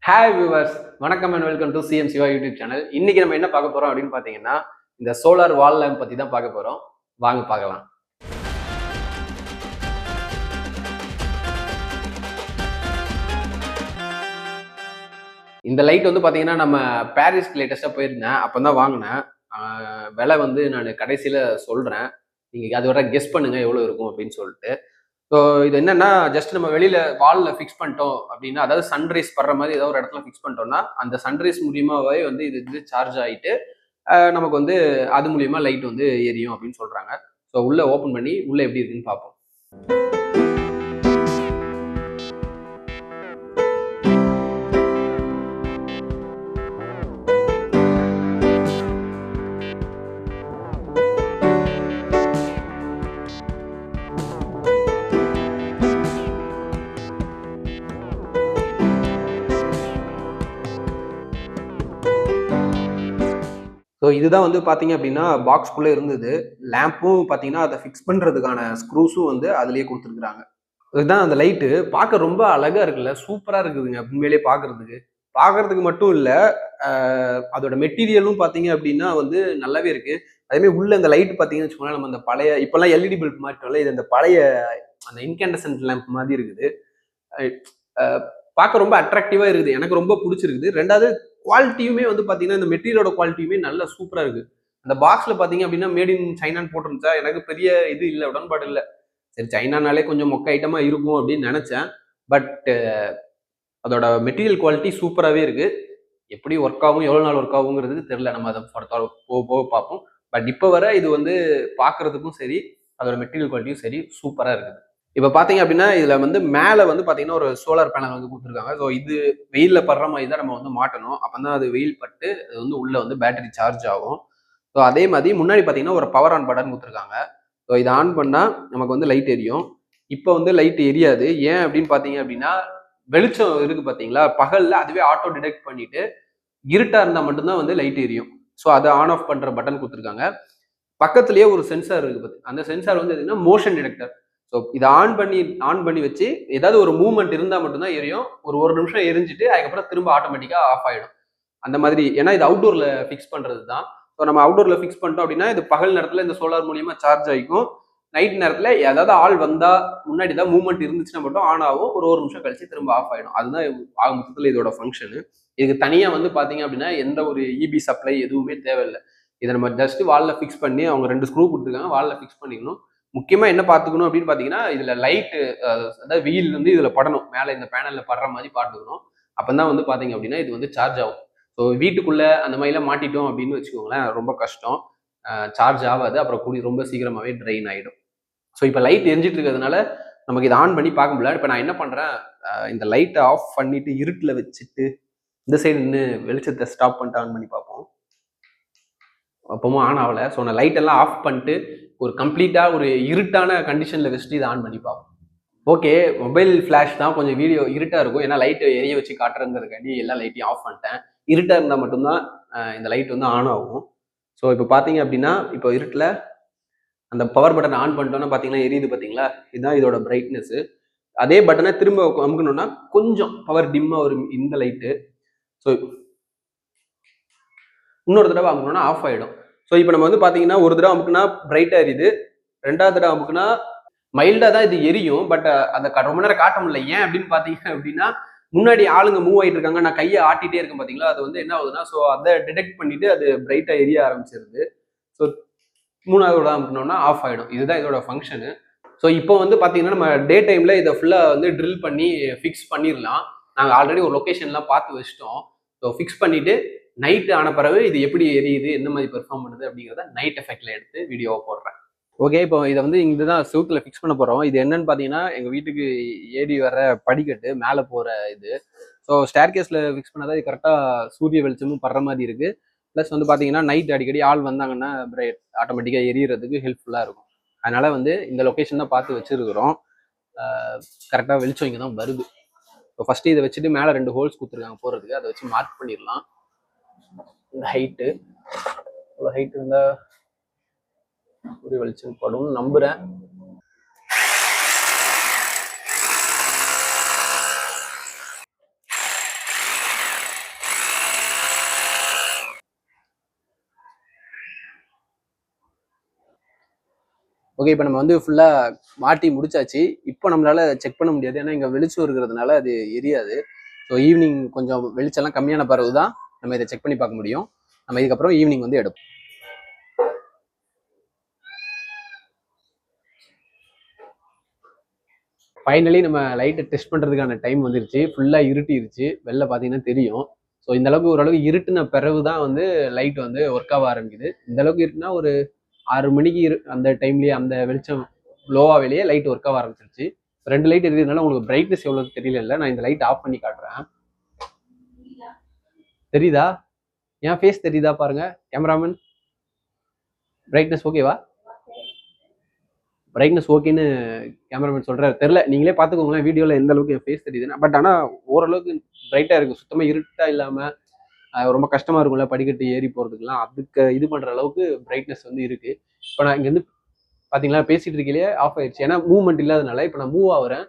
Hi viewers, வணக்கம் and welcome to CM Siva YouTube channel. இன்னைக்கு நம்ம என்ன பார்க்க போறோம் அப்படின்னு பார்த்தீங்கன்னா, இந்த சோலார் வால் லேம்ப் பத்தி தான் பார்க்க போறோம். வாங்க பார்க்கலாம். இந்த லைட் வந்து பார்த்தீங்கன்னா, நம்ம பாரிஸ்க்கு லேட்டஸ்டா போயிருந்தேன். அப்போ தான் வாங்கினேன். விலை வந்து நான் கடைசியில் சொல்றேன். நீங்க அது வரை கெஸ் பண்ணுங்க எவ்வளோ இருக்கும் அப்படின்னு சொல்லிட்டு. ஸோ இது என்னன்னா, ஜஸ்ட் நம்ம வெளியில வால்ல ஃபிக்ஸ் பண்ணிட்டோம் அப்படின்னா, அதாவது சன்ரைஸ் படுற மாதிரி ஏதோ ஒரு இடத்துல ஃபிக்ஸ் பண்ணிட்டோம்னா, அந்த சன்ரைஸ் மூலியமாவே வந்து இது சார்ஜ் ஆகிட்டு நமக்கு வந்து அது மூலியமா லைட் வந்து எரியும் அப்படின்னு சொல்றாங்க. ஸோ உள்ள ஓப்பன் பண்ணி உள்ள எப்படி இருக்குன்னு பார்ப்போம். ஸோ இதுதான் வந்து பார்த்தீங்க அப்படின்னா பாக்ஸ்குள்ளே இருந்தது. லேம்பும் பார்த்தீங்கன்னா அதை ஃபிக்ஸ் பண்ணுறதுக்கான ஸ்க்ரூஸும் வந்து அதுலேயே கொடுத்துருக்குறாங்க. இதுதான் அந்த லைட்டு. பார்க்க ரொம்ப அழகா இருக்குல்ல, சூப்பராக இருக்குதுங்க உண்மையிலேயே பார்க்கறதுக்கு. பார்க்கறதுக்கு மட்டும் இல்லை, அதோட மெட்டீரியலும் பார்த்தீங்க அப்படின்னா வந்து நல்லாவே இருக்கு. அதேமாதிரி உள்ள அந்த லைட் பார்த்தீங்கன்னு வச்சுக்கோங்களேன், நம்ம அந்த பழைய இப்போல்லாம் எல்இடி பல்ப் மாற்றோம்ல, இது அந்த பழைய அந்த இன்கேண்டசன்ட் லேம்ப் மாதிரி இருக்குது. பார்க்க ரொம்ப அட்ராக்டிவா இருக்குது. எனக்கு ரொம்ப பிடிச்சிருக்குது. ரெண்டாவது குவாலிட்டியுமே வந்து பார்த்தீங்கன்னா, இந்த மெட்டீரியலோட குவாலிட்டியுமே நல்லா சூப்பரா இருக்கு. அந்த பாக்ஸ்ல பார்த்தீங்க அப்படின்னா மேட் இன் சைனான்னு போட்டிருந்துச்சா, எனக்கு பெரிய இது இல்லை, உடன்பாடு இல்லை. சரி, சைனானாலே கொஞ்சம் மொக்க ஐட்டமா இருக்கும் அப்படின்னு நினைச்சேன். பட் அதோட மெட்டீரியல் குவாலிட்டி சூப்பராகவே இருக்கு. எப்படி ஒர்க் ஆகும், எவ்வளோ நாள் ஒர்க் ஆகுங்கிறது தெரியல. நம்ம அதை போக போக பார்ப்போம். பட் இப்போ வர இது வந்து பார்க்கறதுக்கும் சரி, அதோட மெட்டீரியல் குவாலிட்டியும் சரி சூப்பரா இருக்குது. இப்போ பார்த்தீங்க அப்படின்னா, இதில் வந்து மேலே வந்து பார்த்தீங்கன்னா ஒரு சோலார் பேனல் வந்து கொடுத்துருக்காங்க. ஸோ இது வெயிலில் படுற மாதிரி தான் நம்ம வந்து மாட்டணும். அப்போ தான் அது வெயில் பட்டு அது வந்து உள்ளே வந்து பேட்டரி சார்ஜ் ஆகும். ஸோ அதே மாதிரி முன்னாடி பார்த்தீங்கன்னா ஒரு பவர் ஆன் பட்டன் கொடுத்துருக்காங்க. ஸோ இதை ஆன் பண்ணால் நமக்கு வந்து லைட் எரியும். இப்போ வந்து லைட் எரியாது. ஏன் அப்படின்னு பார்த்தீங்க அப்படின்னா, வெளிச்சம் இருக்கு பார்த்தீங்களா, பகலில் அதுவே ஆட்டோ டிடெக்ட் பண்ணிட்டு இருட்டாக இருந்தால் மட்டும்தான் வந்து லைட் எரியும். ஸோ அதை ஆன் ஆஃப் பண்ணுற பட்டன் கொடுத்துருக்காங்க. பக்கத்துலேயே ஒரு சென்சார் இருக்கு பார்த்து, அந்த சென்சார் வந்து எதுனா மோஷன் டிடெக்டர். ஸோ இதை ஆன் பண்ணி வச்சு ஏதாவது ஒரு மூவ்மெண்ட் இருந்தால் மட்டும்தான் எரியும். ஒரு நிமிஷம் எரிஞ்சிட்டு அதுக்கப்புறம் திரும்ப ஆட்டோமேட்டிக்காக ஆஃப் ஆகிடும். அந்த மாதிரி, ஏன்னா இது அவுட்டோரில் ஃபிக்ஸ் பண்ணுறது தான். ஸோ நம்ம அவுட்டோரில் ஃபிக்ஸ் பண்ணிட்டோம் அப்படின்னா, இது பகல் நேரத்தில் இந்த சோலார் மூலியமாக சார்ஜ் ஆகிக்கும். நைட் நேரத்தில் ஏதாவது ஆள் வந்தால் முன்னாடி ஏதாவது மூவ்மெண்ட் இருந்துச்சுன்னா மட்டும் ஆன் ஆகும். ஒரு நிமிஷம் கழிச்சு திரும்ப ஆஃப் ஆகிடும். அதுதான் ஆக மொத்தத்தில் இதோட ஃபங்க்ஷனு. இதுக்கு தனியாக வந்து பார்த்தீங்க அப்படின்னா எந்த ஒரு இபி சப்ளை எதுவுமே தேவையில்லை. இதை நம்ம ஜஸ்ட் வாலில் ஃபிக்ஸ் பண்ணி, அவங்க 2 ஸ்க்ரூ கொடுத்துருக்காங்க, வாலில் ஃபிக்ஸ் பண்ணிக்கணும். முக்கியமாக என்ன பார்த்துக்கணும் அப்படின்னு பார்த்தீங்கன்னா, இதில் லைட்டு, அதாவது வெயில் வந்து இதில் படணும், மேலே இந்த பேனலில் படுற மாதிரி பார்த்துக்கணும். அப்போ தான் வந்து பார்த்தீங்க அப்படின்னா இது வந்து சார்ஜ் ஆகும். ஸோ வீட்டுக்குள்ளே அந்த மாதிரிலாம் மாட்டிட்டோம் அப்படின்னு வச்சுக்கோங்களேன், ரொம்ப கஷ்டம். சார்ஜ் ஆகாது. அப்புறம் ரொம்ப சீக்கிரமாகவே ட்ரெயின் ஆகிடும். ஸோ இப்போ லைட் எரிஞ்சிட்டு இருக்கிறதுனால நமக்கு இதை ஆன் பண்ணி பார்க்க முடியல. இப்போ நான் என்ன பண்ணுறேன், இந்த லைட்டை ஆஃப் பண்ணிட்டு இருட்டில் வச்சுட்டு இந்த சைடு நின்று வெளிச்சத்தை ஸ்டாப் பண்ணிட்டு ஆன் பண்ணி பார்ப்போம். அப்பவும் ஆன் ஆகலை. ஸோ நான் லைட் எல்லாம் ஆஃப் பண்ணிட்டு ஒரு கம்ப்ளீட்டாக ஒரு இருட்டான கண்டிஷனில் வச்சுட்டு இதை ஆன் பண்ணி பார்ப்போம். ஓகே, மொபைல் ஃப்ளாஷ் தான், கொஞ்சம் வீடியோ இருட்டாக இருக்கும். ஏன்னா லைட்டை எரிய வச்சு காட்டுறதுங்கிறதுக்காண்டி எல்லா லைட்டையும் ஆஃப் பண்ணிட்டேன். இருட்டாக இருந்தால் மட்டும்தான் இந்த லைட் வந்து ஆன் ஆகும். ஸோ இப்போ பார்த்தீங்க அப்படின்னா, இப்போ இருட்டில் அந்த பவர் பட்டன் ஆன் பண்ணிட்டோன்னா பார்த்தீங்கன்னா எரியுது பார்த்தீங்களா, இதுதான் இதோட பிரைட்னஸ். அதே பட்டனை திரும்ப அமுக்கணும்னா கொஞ்சம் பவர் டிம்மாக வரும் இந்த லைட்டு. ஸோ இன்னொரு தடவை அமுக்கணும்னா ஆஃப் ஆகிடும். ஸோ இப்போ நம்ம வந்து பார்த்தீங்கன்னா ஒரு தடவை அமுக்குனா பிரைட்டாக எரியுது, 2வது தடவை அமுக்குனா மைல்டாக தான் இது எரியும். பட் அதை ரொம்ப நேரம் காட்ட முடியல. ஏன் அப்படின்னு பார்த்தீங்க அப்படின்னா, முன்னாடி ஆளுங்க மூவ் ஆகிட்டு இருக்காங்க, நான் கையை ஆட்டிகிட்டே இருக்கேன் பார்த்தீங்களா, அது வந்து என்ன ஆகுதுன்னா, ஸோ அதை டிடெக்ட் பண்ணிட்டு அது பிரைட்டாக எரிய ஆரம்பிச்சிருது. ஸோ 3வது தடவை அமுக்கணும்னா ஆஃப் ஆகிடும். இதுதான் இதோட ஃபங்க்ஷனு. ஸோ இப்போ வந்து பார்த்தீங்கன்னா நம்ம டே டைமில் இதை ஃபுல்லாக வந்து ட்ரில் பண்ணி ஃபிக்ஸ் பண்ணிடலாம். நாங்கள் ஆல்ரெடி ஒரு லொக்கேஷன்லாம் பார்த்து வச்சிட்டோம். ஸோ ஃபிக்ஸ் பண்ணிவிட்டு நைட்டு ஆன பிறகு இது எப்படி எரியுது, எந்த மாதிரி பெர்ஃபார்ம் பண்ணுது அப்படிங்கிறத நைட் எஃபெக்ட்ல எடுத்து வீடியோவை போடுறேன். ஓகே, இப்போ இதை வந்து இங்கே தான் செவுத்துல ஃபிக்ஸ் பண்ண போகிறோம். இது என்னன்னு பார்த்தீங்கன்னா, எங்கள் வீட்டுக்கு ஏறி வர படிக்கட்டு, மேலே போகிற இது. ஸோ ஸ்டேர் கேஸில் ஃபிக்ஸ் பண்ணாதான் இது கரெக்டாக சூரிய வெளிச்சமும் படுற மாதிரி இருக்குது. ப்ளஸ் வந்து பார்த்தீங்கன்னா நைட் அடிக்கடி ஆள் வந்தாங்கன்னா பிரைட் ஆட்டோமேட்டிக்காக எரியறதுக்கு ஹெல்ப்ஃபுல்லாக இருக்கும். அதனால் வந்து இந்த லொக்கேஷன் தான் பார்த்து வச்சுருக்கிறோம். கரெக்டாக வெளிச்சம் இங்கே தான் வருது. இப்போ ஃபஸ்ட்டு இதை வச்சுட்டு மேலே 2 ஹோல்ஸ் கொடுத்துருக்காங்க போகிறதுக்கு, அதை வச்சு மார்க் பண்ணிடலாம். இந்த ஹைட்டு இவ்வளோ ஹைட் இருந்தால் ஒரு வெளிச்சம் படும் நம்புகிறேன். ஓகே, இப்போ நம்ம வந்து ஃபுல்லாக மாட்டி முடிச்சாச்சு. இப்போ நம்மளால செக் பண்ண முடியாது, ஏன்னா இங்கே வெளிச்சம் இருக்கிறதுனால அது எரியாது. ஸோ ஈவினிங் கொஞ்சம் வெளிச்சம்லாம் கம்மியான பிறகு தான் நம்ம இதை செக் பண்ணி பார்க்க முடியும். நம்ம இதுக்கப்புறம் ஈவினிங் வந்து எடுப்போம். ஃபைனலி நம்ம லைட்டை டெஸ்ட் பண்ணுறதுக்கான டைம் வந்துருச்சு. ஃபுல்லாக இருட்டிருச்சு, வெளில பார்த்தீங்கன்னா தெரியும். ஸோ இந்த அளவுக்கு ஓரளவுக்கு இருட்டுன பிறகு தான் வந்து லைட் வந்து ஒர்க் ஆக ஆரம்பிக்குது. இந்த அளவுக்கு இருட்டுனா ஒரு 6 மணிக்கு அந்த டைம்லேயே அந்த வெளிச்சம் லோவா வெளியே லைட் ஒர்க் ஆக ஆரம்பிச்சிருச்சு. 2 லைட் இருக்கிறதுனால உங்களுக்கு பிரைட்னஸ் எவ்வளோ தெரியல. நான் இந்த லைட் ஆஃப் பண்ணி காட்டுறேன். தெரியுதா? என் ஃபேஸ் தெரியுதா பாருங்க கேமராமேன். பிரைட்னஸ் ஓகேவா? பிரைட்னஸ் ஓகேன்னு கேமராமேன் சொல்றாரு. தெரியல, நீங்களே பார்த்துக்கோங்களேன் வீடியோவில் எந்த அளவுக்கு என் ஃபேஸ் தெரியுதுன்னு. பட் ஆனால் ஓரளவுக்கு பிரைட்டாக இருக்குது, சுத்தமாக இருட்டாக இல்லாமல். ரொம்ப கஷ்டமாக இருக்கும்ல படிக்கட்டு ஏறி போகிறதுக்குலாம், அதுக்கு இது பண்ணுற அளவுக்கு பிரைட்னஸ் வந்து இருக்குது. இப்போ நான் இங்கேருந்து பார்த்தீங்களா பேசிகிட்டு இருக்கையிலே ஆஃப் ஆயிடுச்சு, ஏன்னா மூவ்மெண்ட் இல்லாதனால. இப்போ நான் மூவ் ஆகிறேன்,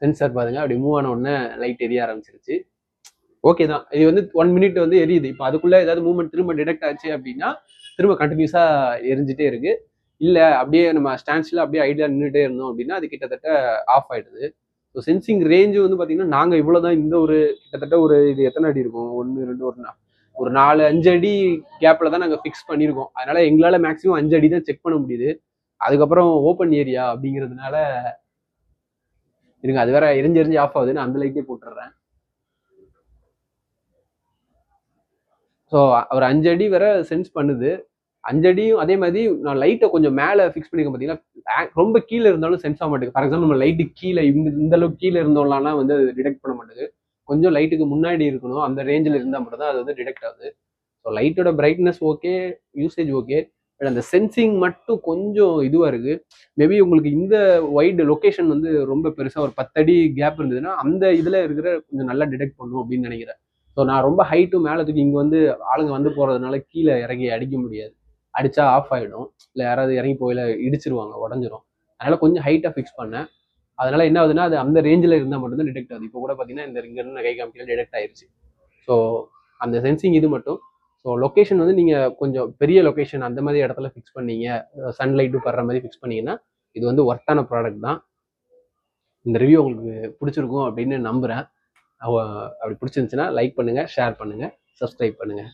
சென்சார் பாருங்க, அப்படி மூவ் ஆன உடனே லைட் எரிய ஆரம்பிச்சிருச்சு. ஓகே தான், இது வந்து 1 மினிட் வந்து எரியுது. இப்போ அதுக்குள்ளே ஏதாவது மூவ்மெண்ட் திரும்ப டிடெக்ட் ஆச்சு அப்படின்னா திரும்ப கண்டினியூஸாக எரிஞ்சிட்டே இருக்குது. இல்லை அப்படியே நம்ம ஸ்டாண்ட்ஸில் அப்படியே ஐடியா நின்றுட்டே இருந்தோம் அப்படின்னா அது கிட்டத்தட்ட ஆஃப் ஆகிடுது. ஸோ சென்சிங் ரேஞ்சு வந்து பார்த்தீங்கன்னா நாங்கள் இவ்வளோ தான், இந்த ஒரு கிட்டத்தட்ட ஒரு இது எத்தனை அடி இருக்கும், 1 2 ஒரு 4-5 அடி கேப்பில் தான் நாங்கள் ஃபிக்ஸ் பண்ணியிருக்கோம். அதனால் எங்களால் மேக்ஸிமம் 5 அடி தான் செக் பண்ண முடியுது. அதுக்கப்புறம் ஓப்பன் ஏரியா அப்படிங்கிறதுனால இருங்க, அது வேற எரிஞ்சு ஆஃப் ஆகுது, நான் அந்த லைட்டே போட்டுடுறேன். ஸோ ஒரு 5 அடி வரை சென்ஸ் பண்ணுது. 5 அடியும் அதே மாதிரி நான் லைட்டை கொஞ்சம் மேலே ஃபிக்ஸ் பண்ணிக்க பார்த்தீங்கன்னா ரொம்ப கீழே இருந்தாலும் சென்ஸ் ஆக மாட்டேங்குது. ஃபார் எக்ஸாம்பிள் நம்ம லைட்டு கீழே இந்த அளவுக்கு கீழே இருந்தோம்லாம் வந்து அது டிடெக்ட் பண்ண மாட்டேங்குது. கொஞ்சம் லைட்டுக்கு முன்னாடி இருக்கணும், அந்த ரேஞ்சில் இருந்தால் மட்டும் தான் அது வந்து டிடெக்ட் ஆகுது. ஸோ லைட்டோட brightness okay, usage okay, but அந்த சென்சிங் மட்டும் கொஞ்சம் இதுவாக இருக்குது. மேபி உங்களுக்கு இந்த வைடு லொக்கேஷன் வந்து ரொம்ப பெருசாக ஒரு 10 அடி கேப் இருந்ததுன்னா அந்த இதில் இருக்கிற கொஞ்சம் நல்லா டிடெக்ட் பண்ணும் அப்படின்னு நினைக்கிறேன். ஸோ நான் ரொம்ப ஹைட்டும் மேலே தூக்கி இங்கே வந்து ஆளுங்க வந்து போகிறதுனால கீழே இறங்கி அடிக்க முடியாது, அடித்தா ஆஃப் ஆகிடும், இல்லை யாராவது இறங்கி போயில இடிச்சிருவாங்க, உடஞ்சிரும். அதனால் கொஞ்சம் ஹைட்டாக ஃபிக்ஸ் பண்ணேன். அதனால என்ன ஆகுதுன்னா அது அந்த ரேஞ்சில் இருந்தால் மட்டும்தான் டிடெக்ட் ஆகுது. இப்போ கூட பார்த்தீங்கன்னா இந்த இங்கேருந்து கை காமிக்கல டிடெக்ட் ஆயிடுச்சு. ஸோ அந்த சென்சிங் இது மட்டும். ஸோ லொக்கேஷன் வந்து நீங்கள் கொஞ்சம் பெரிய லொக்கேஷன் அந்த மாதிரி இடத்துல ஃபிக்ஸ் பண்ணீங்க, சன்லைட்டும் படுற மாதிரி ஃபிக்ஸ் பண்ணீங்கன்னா இது வந்து ஒர்த்தான ப்ராடக்ட் தான். இந்த ரிவ்யூ உங்களுக்கு பிடிச்சிருக்கும் அப்படின்னு நம்புகிறேன். அப்படி பிடிச்சிருந்துச்சுன்னா லைக் பண்ணுங்கள், ஷேர் பண்ணுங்கள், சப்ஸ்கிரைப் பண்ணுங்கள்.